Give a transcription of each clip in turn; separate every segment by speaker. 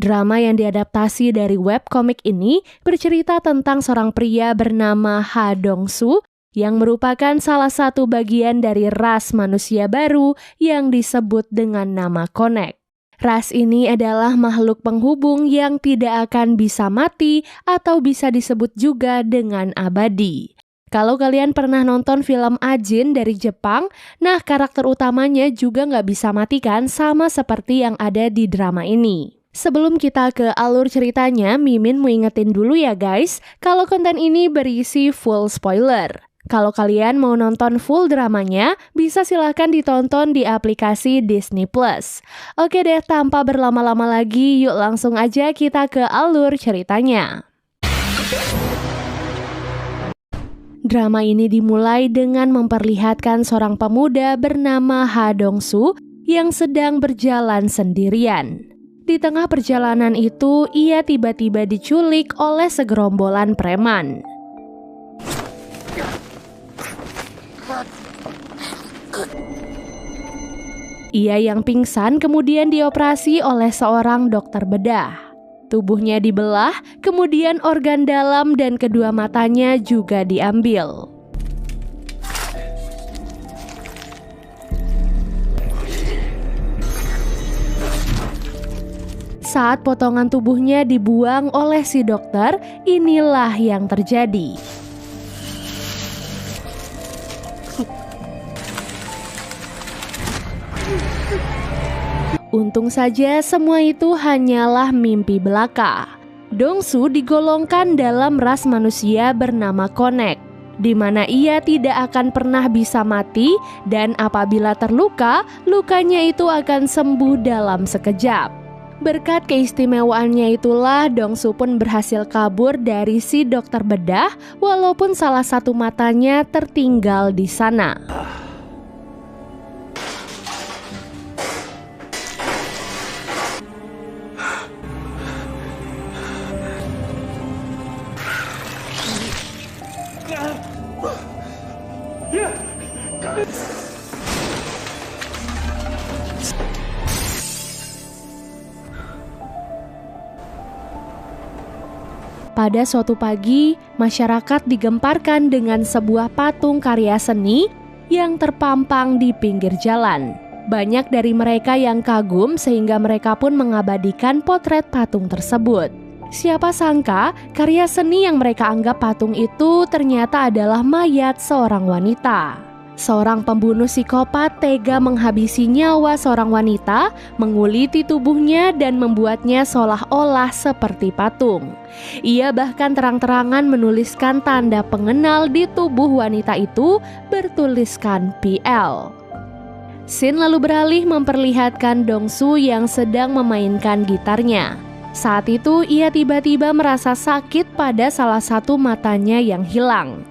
Speaker 1: Drama yang diadaptasi dari webcomic ini bercerita tentang seorang pria bernama Ha Dong-soo yang merupakan salah satu bagian dari ras manusia baru yang disebut dengan nama Connect. Ras ini adalah makhluk penghubung yang tidak akan bisa mati atau bisa disebut juga dengan abadi. Kalau kalian pernah nonton film Ajin dari Jepang, nah karakter utamanya juga nggak bisa mati kan, sama seperti yang ada di drama ini. Sebelum kita ke alur ceritanya, Mimin mau ingetin dulu ya guys, kalau konten ini berisi full spoiler. Kalau kalian mau nonton full dramanya, bisa silahkan ditonton di aplikasi Disney+. Oke deh, tanpa berlama-lama lagi, yuk langsung aja kita ke alur ceritanya. Drama ini dimulai dengan memperlihatkan seorang pemuda bernama Ha Dong-soo yang sedang berjalan sendirian. Di tengah perjalanan itu, ia tiba-tiba diculik oleh segerombolan preman. Ia yang pingsan kemudian dioperasi oleh seorang dokter bedah. Tubuhnya dibelah, kemudian organ dalam dan kedua matanya juga diambil. Saat potongan tubuhnya dibuang oleh si dokter, inilah yang terjadi. Untung saja semua itu hanyalah mimpi belaka. Dong-soo digolongkan dalam ras manusia bernama Connect, di mana ia tidak akan pernah bisa mati dan apabila terluka, lukanya itu akan sembuh dalam sekejap. Berkat keistimewaannya itulah Dong-soo pun berhasil kabur dari si dokter bedah walaupun salah satu matanya tertinggal di sana. Pada suatu pagi, masyarakat digemparkan dengan sebuah patung karya seni yang terpampang di pinggir jalan. Banyak dari mereka yang kagum sehingga mereka pun mengabadikan potret patung tersebut. Siapa sangka, karya seni yang mereka anggap patung itu ternyata adalah mayat seorang wanita. Seorang pembunuh psikopat tega menghabisi nyawa seorang wanita, menguliti tubuhnya dan membuatnya seolah-olah seperti patung. Ia bahkan terang-terangan menuliskan tanda pengenal di tubuh wanita itu bertuliskan PL. Scene lalu beralih memperlihatkan Dong-soo yang sedang memainkan gitarnya. Saat itu ia tiba-tiba merasa sakit pada salah satu matanya yang hilang.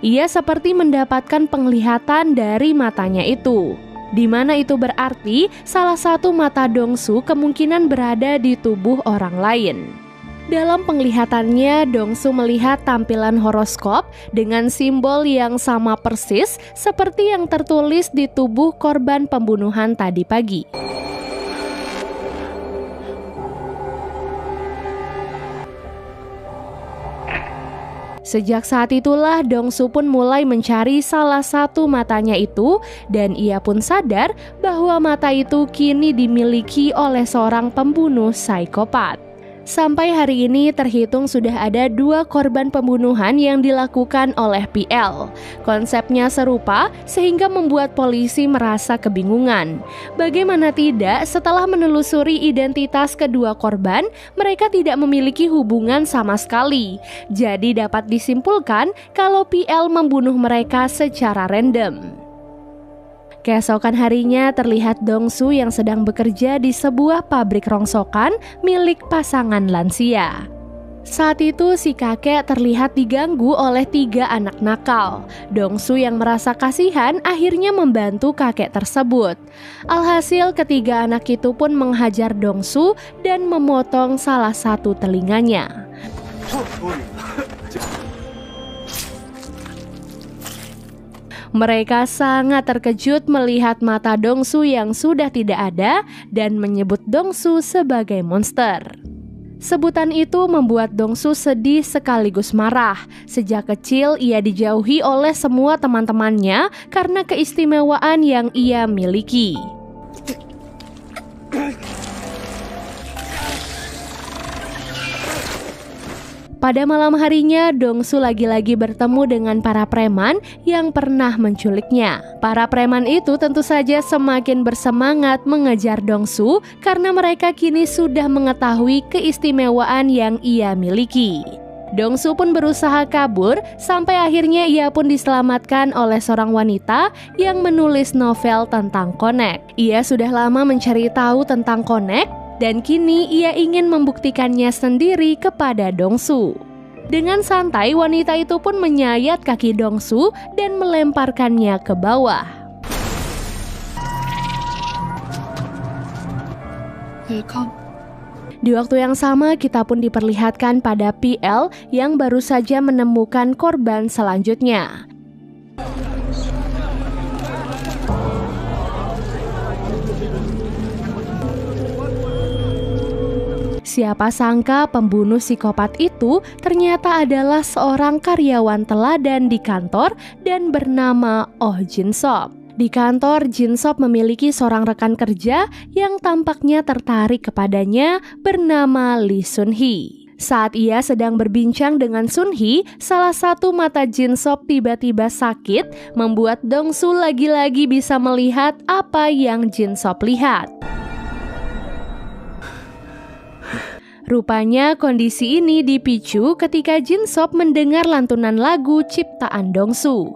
Speaker 1: Ia seperti mendapatkan penglihatan dari matanya itu, di mana itu berarti salah satu mata Dong-soo kemungkinan berada di tubuh orang lain. Dalam penglihatannya, Dong-soo melihat tampilan horoskop dengan simbol yang sama persis seperti yang tertulis di tubuh korban pembunuhan tadi pagi. Sejak saat itulah Dong-soo pun mulai mencari salah satu matanya itu dan ia pun sadar bahwa mata itu kini dimiliki oleh seorang pembunuh psikopat. Sampai hari ini terhitung sudah ada 2 korban pembunuhan yang dilakukan oleh PL. Konsepnya serupa sehingga membuat polisi merasa kebingungan. Bagaimana tidak, setelah menelusuri identitas kedua korban, mereka tidak memiliki hubungan sama sekali. Jadi dapat disimpulkan kalau PL membunuh mereka secara random. Keesokan harinya terlihat Dong-soo yang sedang bekerja di sebuah pabrik rongsokan milik pasangan lansia. Saat itu si kakek terlihat diganggu oleh 3 anak nakal. Dong-soo yang merasa kasihan akhirnya membantu kakek tersebut. Alhasil ketiga anak itu pun menghajar Dong-soo dan memotong salah satu telinganya. Mereka sangat terkejut melihat mata Dong-soo yang sudah tidak ada dan menyebut Dong-soo sebagai monster. Sebutan itu membuat Dongsu sedih sekaligus marah. Sejak kecil ia dijauhi oleh semua teman-temannya karena keistimewaan yang ia miliki. Pada malam harinya, Dongsu lagi-lagi bertemu dengan para preman yang pernah menculiknya. Para preman itu tentu saja semakin bersemangat mengejar Dongsu karena mereka kini sudah mengetahui keistimewaan yang ia miliki. Dongsu pun berusaha kabur sampai akhirnya ia pun diselamatkan oleh seorang wanita yang menulis novel tentang konek. Ia sudah lama mencari tahu tentang konek dan kini ia ingin membuktikannya sendiri kepada Dongsu. Dengan santai, wanita itu pun menyayat kaki Dongsu dan melemparkannya ke bawah.
Speaker 2: Welcome.
Speaker 1: Di waktu yang sama, kita pun diperlihatkan pada PL yang baru saja menemukan korban selanjutnya. Siapa sangka pembunuh psikopat itu ternyata adalah seorang karyawan teladan di kantor dan bernama Oh Jin Sop. Di kantor, Jin Sop memiliki seorang rekan kerja yang tampaknya tertarik kepadanya bernama Lee Sun Hee. Saat ia sedang berbincang dengan Sun Hee, salah satu mata Jin Sop tiba-tiba sakit, membuat Dongsu lagi-lagi bisa melihat apa yang Jin Sop lihat. Rupanya kondisi ini dipicu ketika Jin Sop mendengar lantunan lagu ciptaan Dongsu.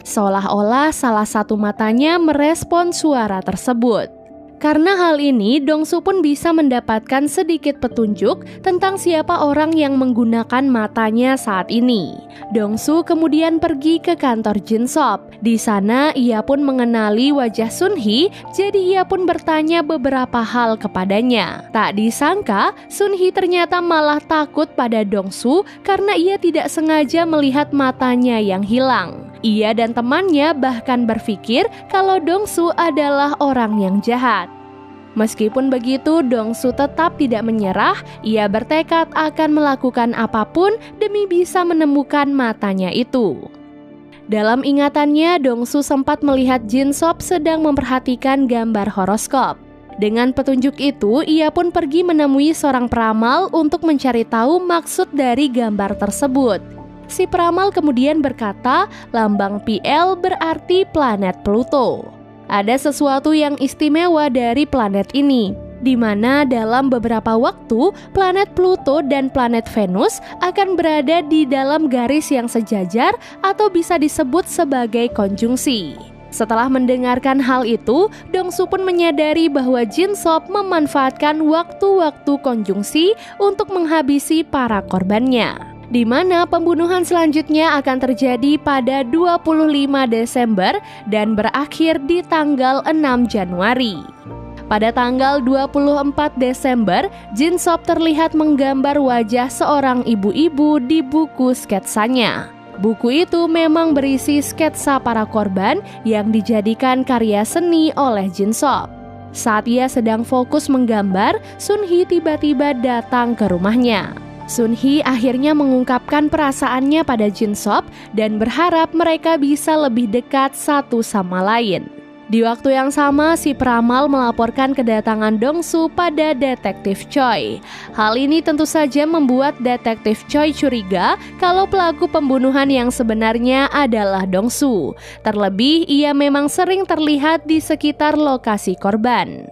Speaker 1: Seolah-olah salah satu matanya merespon suara tersebut. Karena hal ini, Dongsu pun bisa mendapatkan sedikit petunjuk tentang siapa orang yang menggunakan matanya saat ini. Dongsu kemudian pergi ke kantor Jin Sop. Di sana ia pun mengenali wajah Sun Hee, jadi ia pun bertanya beberapa hal kepadanya. Tak disangka, Sun Hee ternyata malah takut pada Dongsu karena ia tidak sengaja melihat matanya yang hilang. Ia dan temannya bahkan berpikir kalau Dongsu adalah orang yang jahat. Meskipun begitu, Dongsu tetap tidak menyerah. Ia bertekad akan melakukan apapun demi bisa menemukan matanya itu. Dalam ingatannya, Dongsu sempat melihat Jin Sop sedang memperhatikan gambar horoskop. Dengan petunjuk itu, ia pun pergi menemui seorang peramal untuk mencari tahu maksud dari gambar tersebut. Si peramal kemudian berkata, lambang PL berarti planet Pluto. Ada sesuatu yang istimewa dari planet ini, di mana dalam beberapa waktu planet Pluto dan planet Venus akan berada di dalam garis yang sejajar atau bisa disebut sebagai konjungsi. Setelah mendengarkan hal itu, Dongsu pun menyadari bahwa Jin Sop memanfaatkan waktu-waktu konjungsi untuk menghabisi para korbannya, di mana pembunuhan selanjutnya akan terjadi pada 25 Desember dan berakhir di tanggal 6 Januari. Pada tanggal 24 Desember, Jin Sop terlihat menggambar wajah seorang ibu-ibu di buku sketsanya. Buku itu memang berisi sketsa para korban yang dijadikan karya seni oleh Jin Sop. Saat ia sedang fokus menggambar, Sun Hee tiba-tiba datang ke rumahnya. Sun Hee akhirnya mengungkapkan perasaannya pada Jin Sop dan berharap mereka bisa lebih dekat satu sama lain. Di waktu yang sama, si peramal melaporkan kedatangan Dongsu pada Detektif Choi. Hal ini tentu saja membuat Detektif Choi curiga kalau pelaku pembunuhan yang sebenarnya adalah Dongsu. Terlebih, ia memang sering terlihat di sekitar lokasi korban.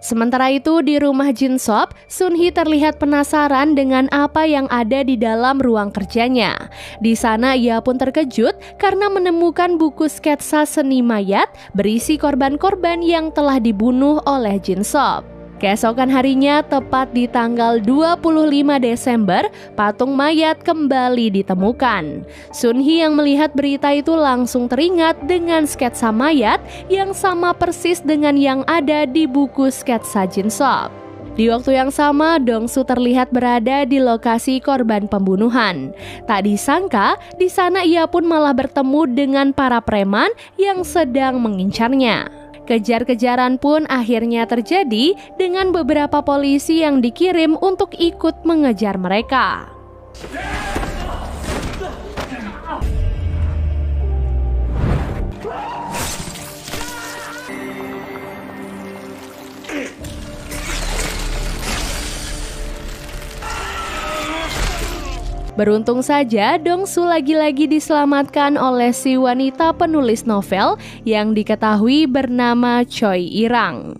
Speaker 1: Sementara itu, di rumah Jin Sop, Sun Hee terlihat penasaran dengan apa yang ada di dalam ruang kerjanya. Di sana ia pun terkejut karena menemukan buku sketsa seni mayat berisi korban-korban yang telah dibunuh oleh Jin Sop. Keesokan harinya, tepat di tanggal 25 Desember, patung mayat kembali ditemukan. Sun Hee yang melihat berita itu langsung teringat dengan sketsa mayat yang sama persis dengan yang ada di buku sketsa Jin Sop. Di waktu yang sama, Dongsu terlihat berada di lokasi korban pembunuhan. Tak disangka, di sana ia pun malah bertemu dengan para preman yang sedang mengincarnya. Kejar-kejaran pun akhirnya terjadi dengan beberapa polisi yang dikirim untuk ikut mengejar mereka. Beruntung saja Dong-su lagi-lagi diselamatkan oleh si wanita penulis novel yang diketahui bernama Choi Irang.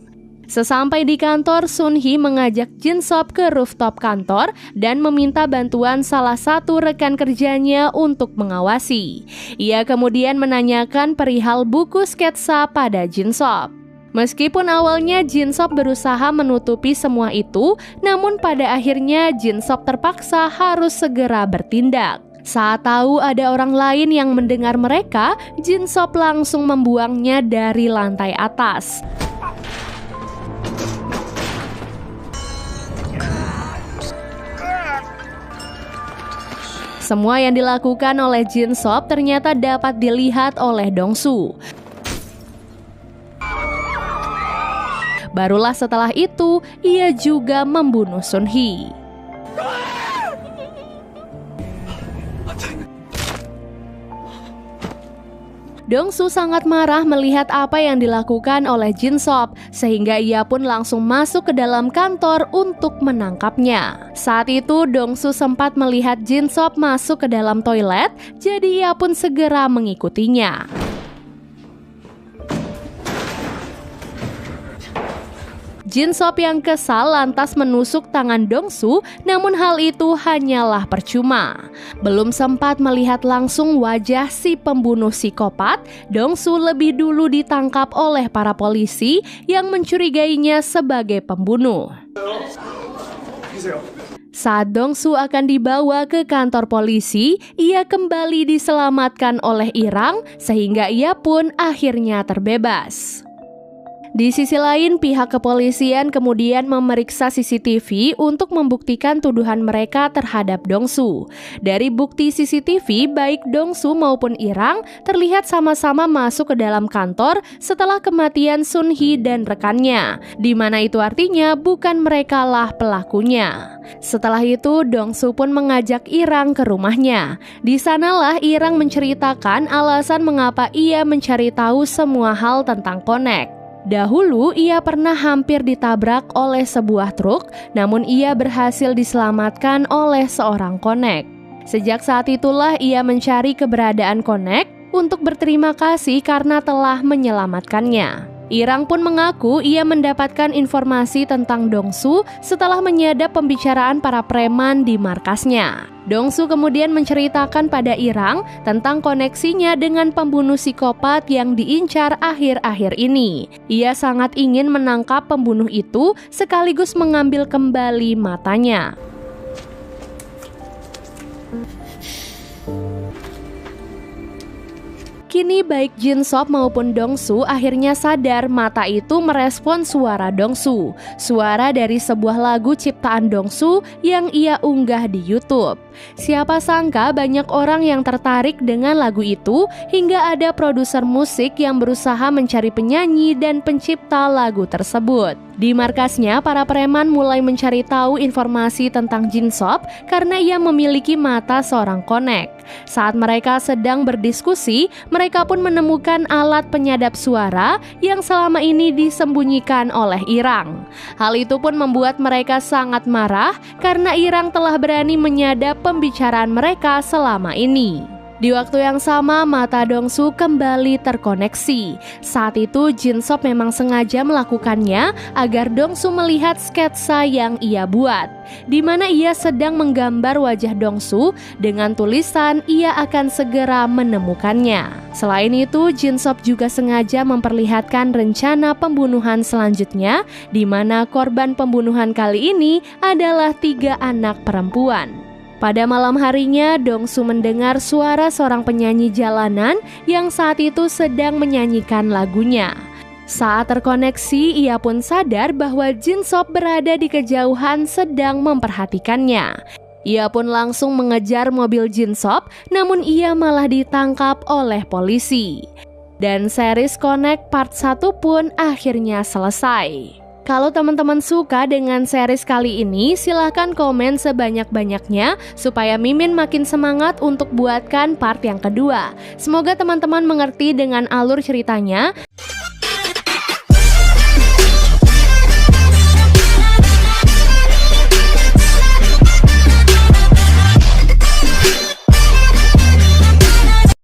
Speaker 1: Sesampai di kantor, Sun-hee mengajak Jin-sop ke rooftop kantor dan meminta bantuan salah satu rekan kerjanya untuk mengawasi. Ia kemudian menanyakan perihal buku sketsa pada Jin-sop. Meskipun awalnya Jin-sop berusaha menutupi semua itu, namun pada akhirnya Jin-sop terpaksa harus segera bertindak. Saat tahu ada orang lain yang mendengar mereka, Jin-sop langsung membuangnya dari lantai atas. Semua yang dilakukan oleh Jin-sop ternyata dapat dilihat oleh Dong-su. Barulah setelah itu, ia juga membunuh Sun-hee. Dong-su sangat marah melihat apa yang dilakukan oleh Jin-sop, sehingga ia pun langsung masuk ke dalam kantor untuk menangkapnya. Saat itu, Dong-su sempat melihat Jin-sop masuk ke dalam toilet, jadi ia pun segera mengikutinya. Jin-sop yang kesal lantas menusuk tangan Dong-su, namun hal itu hanyalah percuma. Belum sempat melihat langsung wajah si pembunuh psikopat, Dong-su lebih dulu ditangkap oleh para polisi yang mencurigainya sebagai pembunuh. Saat Dong-su akan dibawa ke kantor polisi, ia kembali diselamatkan oleh Irang sehingga ia pun akhirnya terbebas. Di sisi lain, pihak kepolisian kemudian memeriksa CCTV untuk membuktikan tuduhan mereka terhadap Dong-su. Dari bukti CCTV, baik Dong-su maupun Irang terlihat sama-sama masuk ke dalam kantor setelah kematian Sun-hee dan rekannya, di mana itu artinya bukan merekalah pelakunya. Setelah itu, Dong-su pun mengajak Irang ke rumahnya. Di sanalah Irang menceritakan alasan mengapa ia mencari tahu semua hal tentang Connect. Dahulu ia pernah hampir ditabrak oleh sebuah truk, namun ia berhasil diselamatkan oleh seorang Connect. Sejak saat itulah ia mencari keberadaan Connect untuk berterima kasih karena telah menyelamatkannya. Irang pun mengaku ia mendapatkan informasi tentang Dong-su setelah menyadap pembicaraan para preman di markasnya. Dong-su kemudian menceritakan pada Irang tentang koneksinya dengan pembunuh psikopat yang diincar akhir-akhir ini. Ia sangat ingin menangkap pembunuh itu sekaligus mengambil kembali matanya. Kini baik Jin-sop maupun Dong-su akhirnya sadar mata itu merespon suara Dong-su, suara dari sebuah lagu ciptaan Dong-su yang ia unggah di YouTube. Siapa sangka banyak orang yang tertarik dengan lagu itu hingga ada produser musik yang berusaha mencari penyanyi dan pencipta lagu tersebut. Di markasnya, para preman mulai mencari tahu informasi tentang Jin-sop karena ia memiliki mata seorang Connect. Saat mereka sedang berdiskusi, mereka pun menemukan alat penyadap suara yang selama ini disembunyikan oleh Irang. Hal itu pun membuat mereka sangat marah karena Irang telah berani menyadap pembicaraan mereka selama ini. Di waktu yang sama, mata Dong-su kembali terkoneksi. Saat itu, Jin-sop memang sengaja melakukannya agar Dong-su melihat sketsa yang ia buat, di mana ia sedang menggambar wajah Dong-su dengan tulisan ia akan segera menemukannya. Selain itu, Jin-sop juga sengaja memperlihatkan rencana pembunuhan selanjutnya, di mana korban pembunuhan kali ini adalah 3 anak perempuan. Pada malam harinya, Dong-su mendengar suara seorang penyanyi jalanan yang saat itu sedang menyanyikan lagunya. Saat terkoneksi, ia pun sadar bahwa Jin-sop berada di kejauhan sedang memperhatikannya. Ia pun langsung mengejar mobil Jin-sop, namun ia malah ditangkap oleh polisi. Dan series Connect part 1 pun akhirnya selesai. Kalau teman-teman suka dengan series kali ini, silahkan komen sebanyak-banyaknya supaya Mimin makin semangat untuk buatkan part yang kedua. Semoga teman-teman mengerti dengan alur ceritanya.